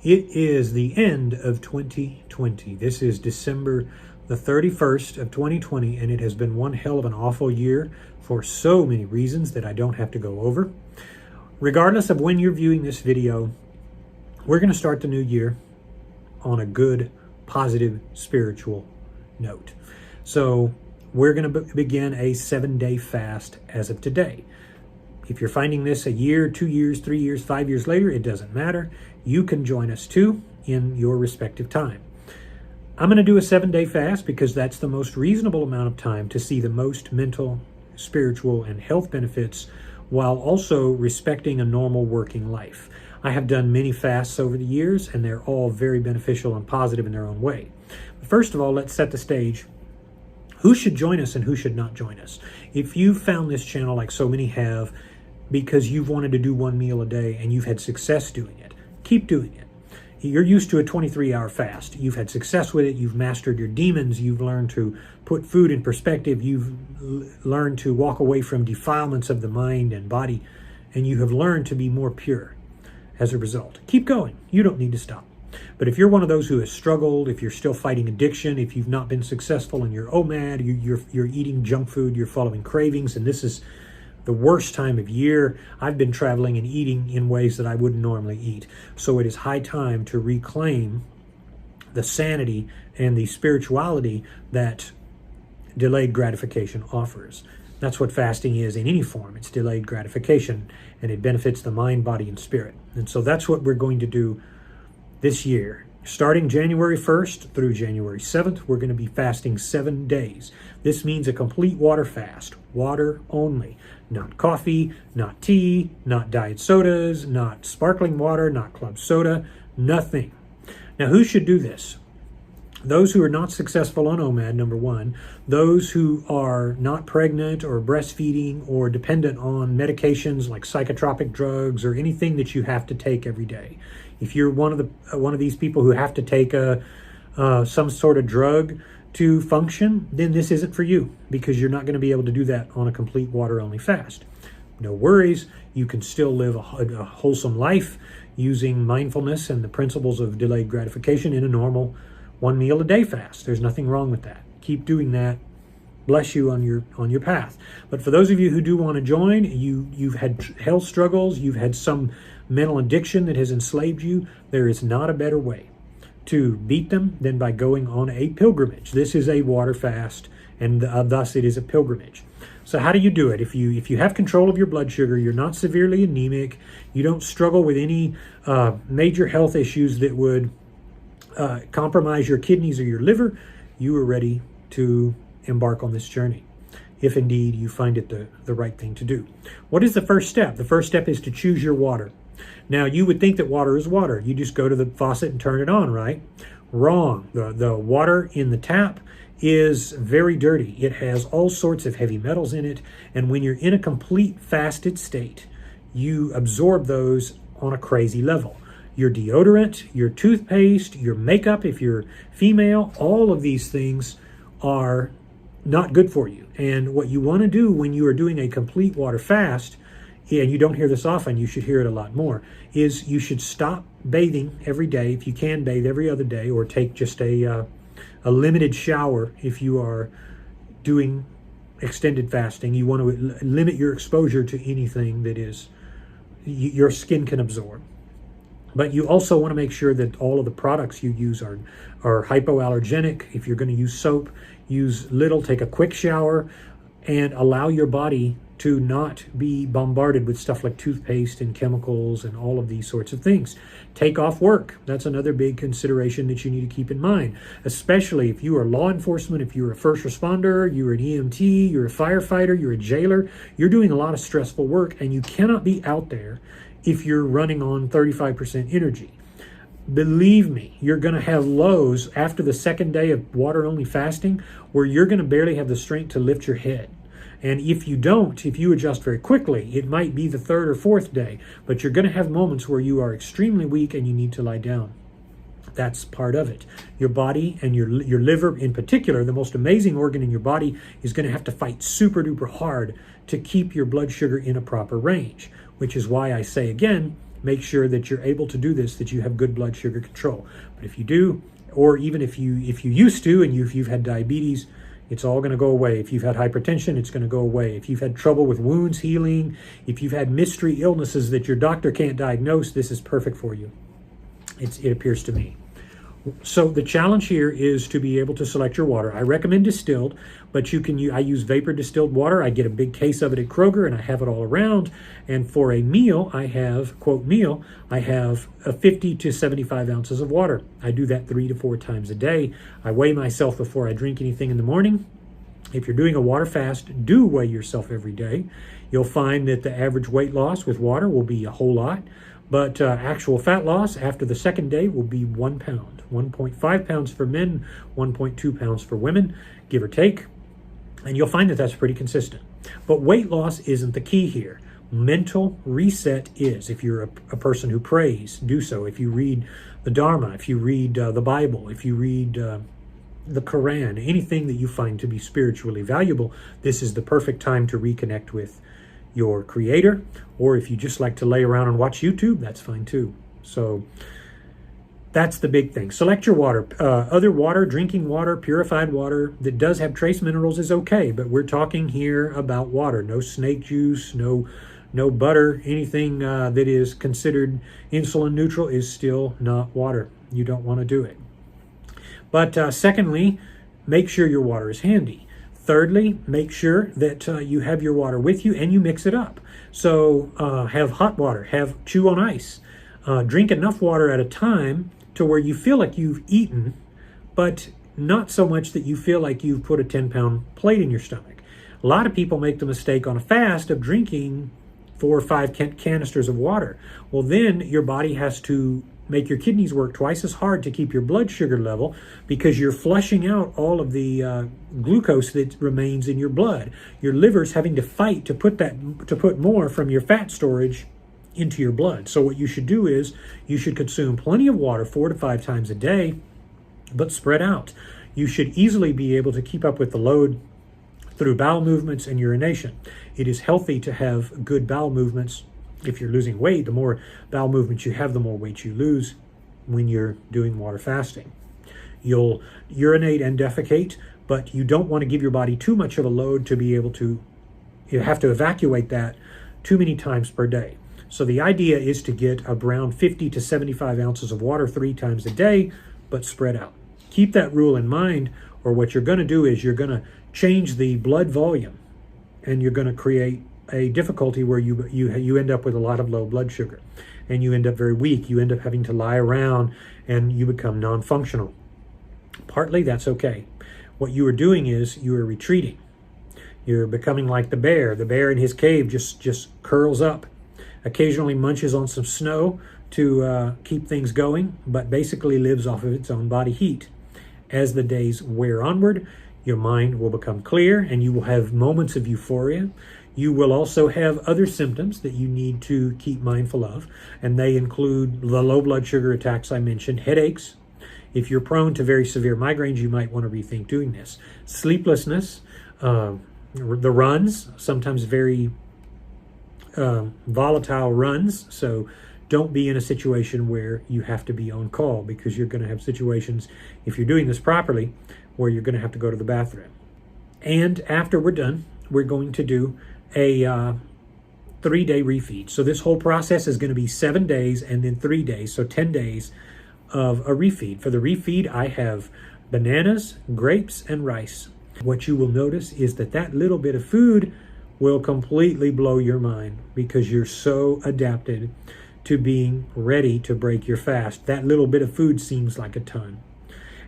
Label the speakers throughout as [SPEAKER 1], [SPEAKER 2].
[SPEAKER 1] It is the end of 2020. This is December the 31st of 2020, and it has been one hell of an awful year for so many reasons that I don't have to go over. Regardless of when you're viewing this video, we're going to start the new year on a good, positive, spiritual note. So we're going to begin a 7-day fast as of today. If you're finding this a year, 2 years, 3 years, 5 years later, it doesn't matter. You can join us too in your respective time. I'm going to do a 7-day fast because that's the most reasonable amount of time to see the most mental, spiritual, and health benefits while also respecting a normal working life. I have done many fasts over the years, and they're all very beneficial and positive in their own way. First of all, let's set the stage. Who should join us and who should not join us? If you found this channel, like so many have, because you've wanted to do one meal a day and you've had success doing it, keep doing it. You're used to a 23-hour fast. You've had success with it. You've mastered your demons. You've learned to put food in perspective. You've learned to walk away from defilements of the mind and body, and you have learned to be more pure as a result. Keep going. You don't need to stop. But if you're one of those who has struggled, if you're still fighting addiction, if you've not been successful in your OMAD, you're eating junk food, you're following cravings, and this is the worst time of year. I've been traveling and eating in ways that I wouldn't normally eat. So it is high time to reclaim the sanity and the spirituality that delayed gratification offers. That's what fasting is in any form. It's delayed gratification, and it benefits the mind, body, and spirit. And so that's what we're going to do this year. Starting January 1st through January 7th, we're going to be fasting 7 days. This means a complete water fast, water only. Not coffee, not tea, not diet sodas, not sparkling water, not club soda, nothing. Now, who should do this? Those who are not successful on OMAD, number one. Those who are not pregnant or breastfeeding or dependent on medications like psychotropic drugs or anything that you have to take every day. If you're one of these people who have to take some sort of drug to function, then this isn't for you, because you're not going to be able to do that on a complete water-only fast. No worries. You can still live a wholesome life using mindfulness and the principles of delayed gratification in a normal 1 meal a day fast. There's nothing wrong with that. Keep doing that. Bless you on your path. But for those of you who do want to join, you've had health struggles, you've had some mental addiction that has enslaved you, there is not a better way to beat them than by going on a pilgrimage. This is a water fast, and thus it is a pilgrimage. So how do you do it? If you have control of your blood sugar, you're not severely anemic, you don't struggle with any major health issues that would compromise your kidneys or your liver, you are ready to embark on this journey, if indeed you find it the right thing to do. What is the first step? The first step is to choose your water. Now, you would think that water is water. You just go to the faucet and turn it on, right? Wrong. The water in the tap is very dirty. It has all sorts of heavy metals in it, and when you're in a complete fasted state, you absorb those on a crazy level. Your deodorant, your toothpaste, your makeup, if you're female, all of these things are not good for you. And what you want to do when you are doing a complete water fast, and you don't hear this often, you should hear it a lot more, is you should stop bathing every day. If you can, bathe every other day, or take just a limited shower if you are doing extended fasting. You want to limit your exposure to anything that is your skin can absorb. But you also want to make sure that all of the products you use are hypoallergenic. If you're going to use soap, use little, take a quick shower, and allow your body to not be bombarded with stuff like toothpaste and chemicals and all of these sorts of things. Take off work. That's another big consideration that you need to keep in mind, especially if you are law enforcement, if you're a first responder, you're an EMT, you're a firefighter, you're a jailer. You're doing a lot of stressful work, and you cannot be out there if you're running on 35% energy. Believe me, you're going to have lows after the second day of water-only fasting where you're going to barely have the strength to lift your head. And if you adjust very quickly, it might be the third or fourth day, but you're going to have moments where you are extremely weak and you need to lie down. That's part of it. Your body and your liver in particular, the most amazing organ in your body, is going to have to fight super duper hard to keep your blood sugar in a proper range, which is why I say again, make sure that you're able to do this, that you have good blood sugar control. But if you do, or even if you used to and if you've had diabetes, it's all going to go away. If you've had hypertension, it's going to go away. If you've had trouble with wounds healing, if you've had mystery illnesses that your doctor can't diagnose, this is perfect for you. It appears to me. So the challenge here is to be able to select your water. I recommend distilled, but I use vapor distilled water. I get a big case of it at Kroger and I have it all around. And for a meal, I have, quote meal, I have 50 to 75 ounces of water. I do that 3 to 4 times a day. I weigh myself before I drink anything in the morning. If you're doing a water fast, do weigh yourself every day. You'll find that the average weight loss with water will be a whole lot. But actual fat loss after the second day will be 1 pound, 1.5 pounds for men, 1.2 pounds for women, give or take. And you'll find that that's pretty consistent. But weight loss isn't the key here. Mental reset is. If you're a person who prays, do so. If you read the Dharma, if you read the Bible, if you read the Quran, anything that you find to be spiritually valuable, this is the perfect time to reconnect with your creator. Or if you just like to lay around and watch YouTube, that's fine too. So that's the big thing. Select your water. Other water, drinking water, purified water that does have trace minerals is okay, but we're talking here about water. No snake juice, no butter, anything that is considered insulin neutral is still not water. You don't want to do it. But secondly, make sure your water is handy. Thirdly, make sure that you have your water with you and you mix it up. So have hot water, chew on ice. Drink enough water at a time to where you feel like you've eaten, but not so much that you feel like you've put a 10-pound plate in your stomach. A lot of people make the mistake on a fast of drinking 4 or 5 canisters of water. Well, then your body has to make your kidneys work twice as hard to keep your blood sugar level because you're flushing out all of the glucose that remains in your blood. Your liver's having to fight to put more from your fat storage into your blood. So what you should do is you should consume plenty of water 4 to 5 times a day, but spread out. You should easily be able to keep up with the load through bowel movements and urination. It is healthy to have good bowel movements. If you're losing weight, the more bowel movements you have, the more weight you lose when you're doing water fasting. You'll urinate and defecate, but you don't want to give your body too much of a load to be able to, you have to evacuate that too many times per day. So the idea is to get around 50 to 75 ounces of water 3 times a day, but spread out. Keep that rule in mind, or what you're going to do is you're going to change the blood volume, and you're going to create a difficulty where you end up with a lot of low blood sugar, and you end up very weak. You end up having to lie around, and you become non-functional. Partly that's okay. What you are doing is you are retreating. You're becoming like the bear. The bear in his cave just curls up, occasionally munches on some snow to keep things going, but basically lives off of its own body heat. As the days wear onward, your mind will become clear and you will have moments of euphoria. You will also have other symptoms that you need to keep mindful of, and they include the low blood sugar attacks I mentioned, headaches. If you're prone to very severe migraines, you might want to rethink doing this. Sleeplessness, the runs, sometimes very volatile runs, so don't be in a situation where you have to be on call, because you're going to have situations, if you're doing this properly, where you're going to have to go to the bathroom. And after we're done, we're going to do a 3-day refeed. So this whole process is going to be 7 days and then 3 days, so 10 days of a refeed. For the refeed, I have bananas, grapes, and rice. What you will notice is that little bit of food will completely blow your mind because you're so adapted to being ready to break your fast. That little bit of food seems like a ton.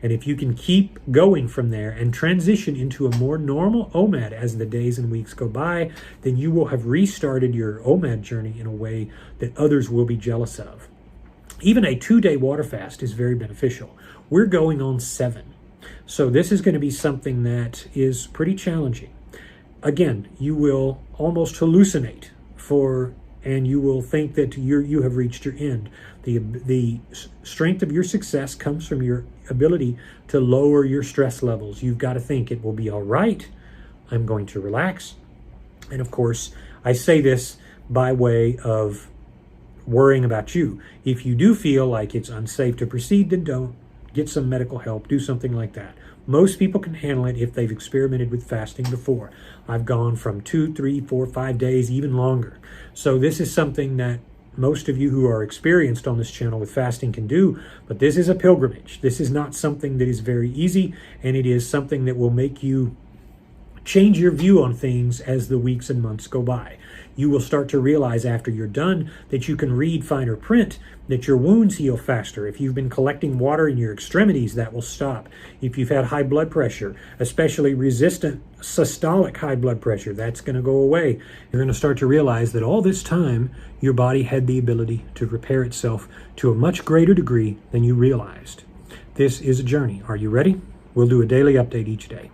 [SPEAKER 1] And if you can keep going from there and transition into a more normal OMAD as the days and weeks go by, then you will have restarted your OMAD journey in a way that others will be jealous of. Even a 2-day water fast is very beneficial. We're going on 7. So this is going to be something that is pretty challenging. Again, you will almost hallucinate and you will think that you have reached your end. The strength of your success comes from your ability to lower your stress levels. You've got to think it will be all right. I'm going to relax. And of course, I say this by way of worrying about you. If you do feel like it's unsafe to proceed, then don't. Get some medical help. Do something like that. Most people can handle it if they've experimented with fasting before. I've gone from 2, 3, 4, 5 days, even longer. So this is something that most of you who are experienced on this channel with fasting can do, but this is a pilgrimage. This is not something that is very easy, and it is something that will make you change your view on things as the weeks and months go by. You will start to realize after you're done that you can read finer print, that your wounds heal faster. If you've been collecting water in your extremities, that will stop. If you've had high blood pressure, especially resistant systolic high blood pressure, that's going to go away. You're going to start to realize that all this time, your body had the ability to repair itself to a much greater degree than you realized. This is a journey. Are you ready? We'll do a daily update each day.